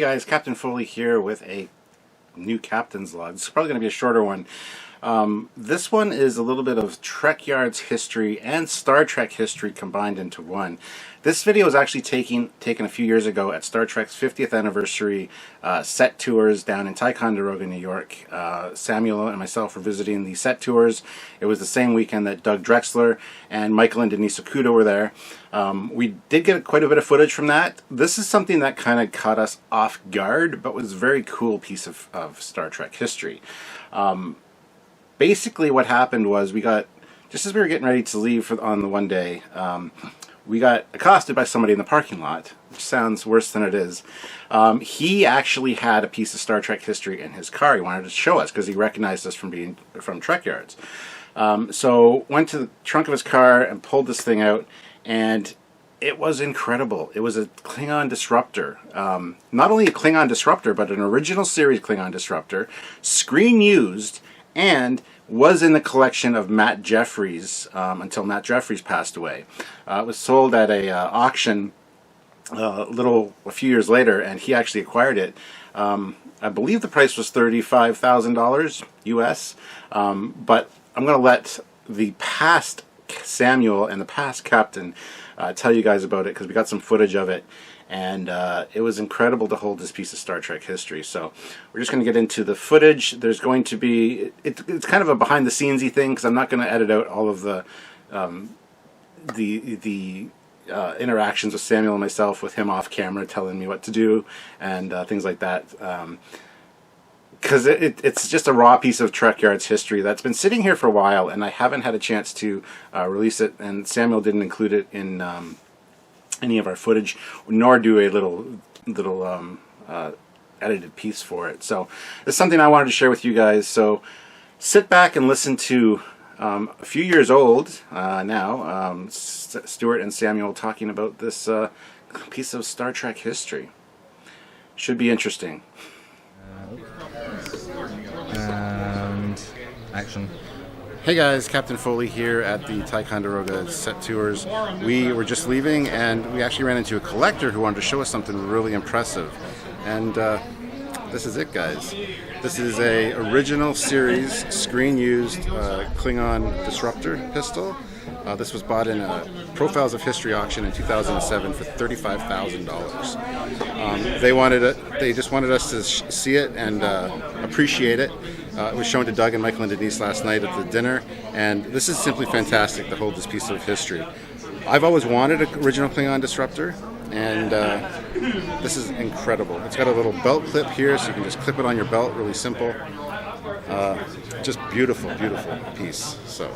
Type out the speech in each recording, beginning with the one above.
guys, Captain Foley here with a new Captain's Log. This is probably going to be a shorter one. This one is a little bit of Trekyards history and Star Trek history combined into one. This video was actually taken a few years ago at Star Trek's 50th anniversary set tours down in Ticonderoga, New York. Samuel and myself were visiting the set tours. It was the same weekend that Doug Drexler and Michael and Denise Okuda were there. We did get quite a bit of footage from that. This is something that kind of caught us off guard, but was a very cool piece of Star Trek history. Basically what happened was just as we were getting ready to leave on the one day, we got accosted by somebody in the parking lot, which sounds worse than it is. He actually had a piece of Star Trek history in his car. He wanted to show us because he recognized us from Trekyards. So went to the trunk of his car and pulled this thing out, and it was incredible. It was a Klingon disruptor. Not only a Klingon disruptor, but an original series Klingon disruptor, screen used, and was in the collection of Matt Jeffries until Matt Jeffries passed away. It was sold at a auction a few years later, and he actually acquired it. I believe the price was $35,000 US, but I'm going to let the past Samuel and the past Captain tell you guys about it, because we got some footage of it, and it was incredible to hold this piece of Star Trek history. So we're just going to get into the footage. There's going to be, it's kind of a behind-the-scenes-y thing, because I'm not going to edit out all of the interactions with Samuel and myself, with him off camera telling me what to do and things like that. Because it's just a raw piece of Trekyards history that's been sitting here for a while, and I haven't had a chance to release it, and Samuel didn't include it in any of our footage, nor do a little edited piece for it. So it's something I wanted to share with you guys. So sit back and listen to a few years old now, Stuart and Samuel talking about this piece of Star Trek history. Should be interesting. And action. Hey guys, Captain Foley here at the Ticonderoga set tours. We were just leaving, and we actually ran into a collector who wanted to show us something really impressive. And this is it, guys. This is a original series screen-used Klingon disruptor pistol. This was bought in a Profiles of History auction in 2007 for $35,000. They just wanted us to see it and appreciate it. It was shown to Doug and Michael and Denise last night at the dinner, and this is simply fantastic to hold this piece of history. I've always wanted an original Klingon disruptor, and this is incredible. It's got a little belt clip here, so you can just clip it on your belt, really simple. Just beautiful, beautiful piece. So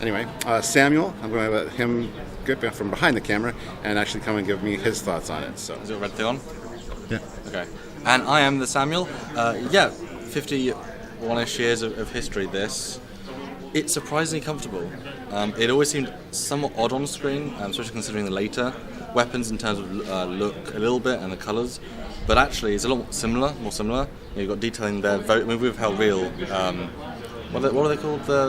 anyway, Samuel, I'm going to let him get from behind the camera and actually come and give me his thoughts on it. So, is it a red thing on? Yeah. Okay. And I am the Samuel. 51-ish years of history. It's surprisingly comfortable. It always seemed somewhat odd on screen, especially considering the later weapons in terms of look a little bit and the colours. But actually, it's a lot more similar. You've got detailing there. With how real. What are they called? The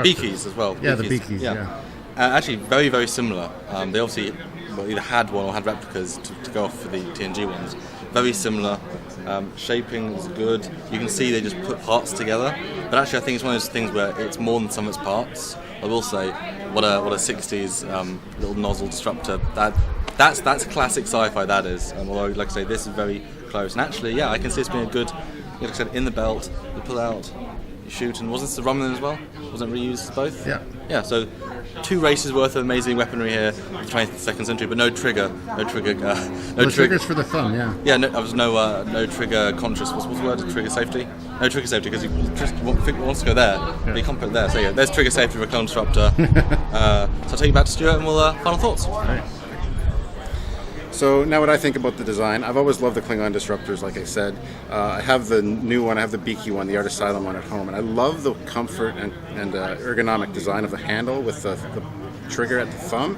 beakies as well. Yeah, the beakies. Yeah. Actually, very, very similar. They obviously either had one or had replicas to go off for the TNG ones. Very similar. Shaping is good. You can see they just put parts together. But actually, I think it's one of those things where it's more than some of its parts. I will say, what a 60s little nozzle disruptor. That's classic sci-fi. That is. Although, like I say, this is very close. And actually, yeah, I can see it's being a good. Like I said, in the belt, you pull out. Shoot, and was this the Romulan as well? Wasn't it reused both? Yeah. Yeah, so 2 races worth of amazing weaponry here in the 22nd century, but no trigger. Triggers for the fun, yeah. Yeah, there was no trigger conscious. What's the word? Trigger safety? No trigger safety, because you just wants to go there, but you can't put it there. So yeah, there's trigger safety for a clone disruptor. So I'll take you back to Stuart and we'll final thoughts. All right. So now what I think about the design, I've always loved the Klingon disruptors, like I said. I have the new one, I have the beaky one, the Art Asylum one at home, and I love the comfort and ergonomic design of the handle with the trigger at the thumb.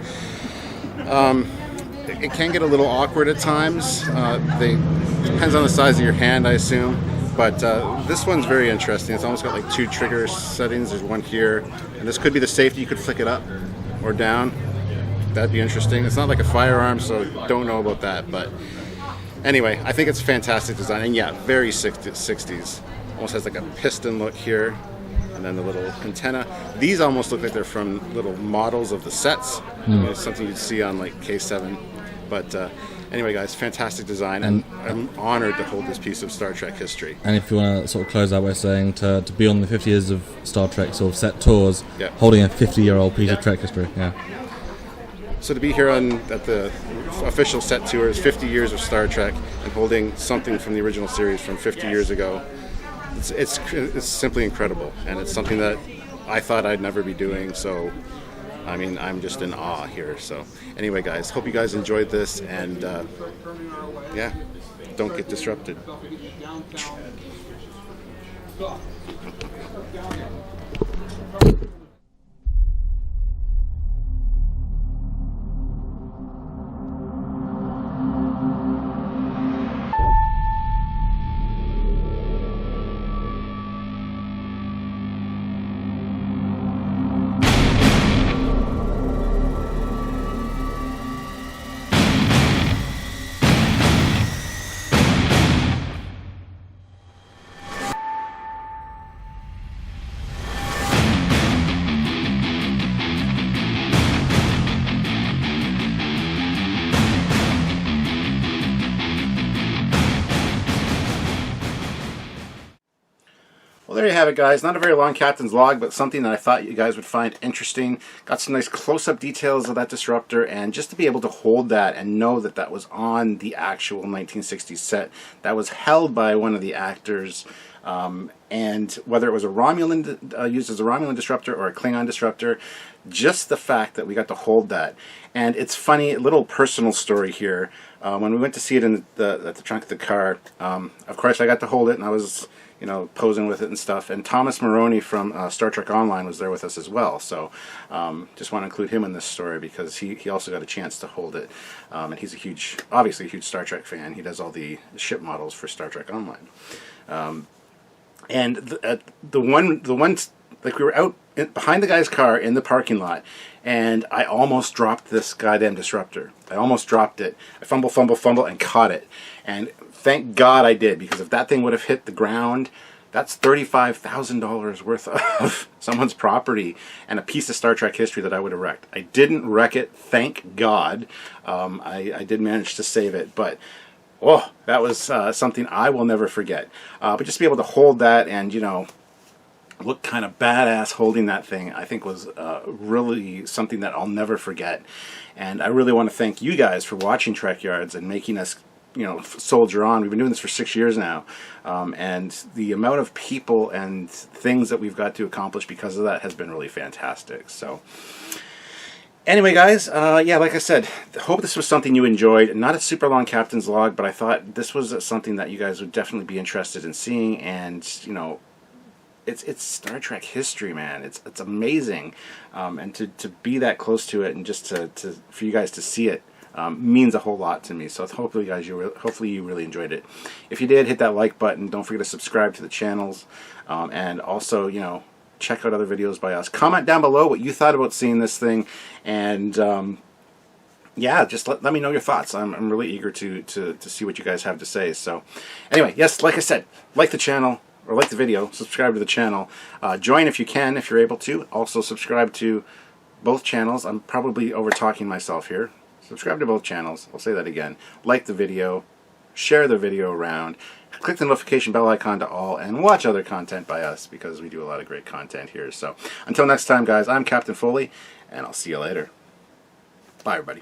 It can get a little awkward at times. Depends on the size of your hand, I assume. But this one's very interesting. It's almost got like 2 trigger settings. There's one here, and this could be the safety. You could flick it up or down. That'd be interesting. It's not like a firearm, so don't know about that. But anyway, I think it's a fantastic design. And yeah, very 60s. Almost has like a piston look here. And then the little antenna. These almost look like they're from little models of the sets. It's something you'd see on like K7. But anyway, guys, fantastic design. And I'm honored to hold this piece of Star Trek history. And if you want to sort of close out by saying to be on the 50 years of Star Trek sort of set tours, holding a 50-year-old piece of Trek history. Yeah. So to be here at the official set tours, 50 years of Star Trek, and holding something from the original series from 50 years ago, it's simply incredible, and it's something that I thought I'd never be doing. So, I mean, I'm just in awe here. So, anyway, guys, hope you guys enjoyed this, and yeah, don't get disrupted. Well, there you have it, guys. Not a very long captain's log, but something that I thought you guys would find interesting. Got some nice close-up details of that disruptor, and just to be able to hold that and know that that was on the actual 1960s set, that was held by one of the actors, and whether it was a Romulan, used as a Romulan disruptor or a Klingon disruptor, just the fact that we got to hold that. And it's funny, a little personal story here. When we went to see it in at the trunk of the car, of course I got to hold it, and I was, you know, posing with it and stuff. And Thomas Maroney from Star Trek Online was there with us as well. So just want to include him in this story because he also got a chance to hold it. And he's obviously a huge Star Trek fan. He does all the ship models for Star Trek Online. And the one, like we were out behind the guy's car in the parking lot, and I almost dropped this goddamn disruptor. I almost dropped it. I fumble, and caught it. And thank God I did, because if that thing would have hit the ground, that's $35,000 worth of someone's property and a piece of Star Trek history that I would have wrecked. I didn't wreck it, thank God. I did manage to save it, but oh, that was something I will never forget. But just to be able to hold that and, you know, look kind of badass holding that thing, I think was really something that I'll never forget. And I really want to thank you guys for watching Trekyards and making us, you know, soldier on. We've been doing this for 6 years now, and the amount of people and things that we've got to accomplish because of that has been really fantastic. So anyway, guys, yeah, like I said, I hope this was something you enjoyed. Not a super long captain's log, but I thought this was something that you guys would definitely be interested in seeing. And, you know, it's Star Trek history, man. It's amazing, and to be that close to it, and just for you guys to see it means a whole lot to me. So hopefully, guys, hopefully you really enjoyed it. If you did, hit that like button. Don't forget to subscribe to the channels, and also, you know, check out other videos by us. Comment down below what you thought about seeing this thing, and yeah, just let me know your thoughts. I'm really eager to see what you guys have to say. So anyway, yes, like I said, like the channel, or like the video, subscribe to the channel. Join if you can, if you're able to. Also subscribe to both channels. I'm probably over-talking myself here. Subscribe to both channels. I'll say that again. Like the video, share the video around, click the notification bell icon to all, and watch other content by us, because we do a lot of great content here. So until next time, guys, I'm Captain Foley, and I'll see you later. Bye, everybody.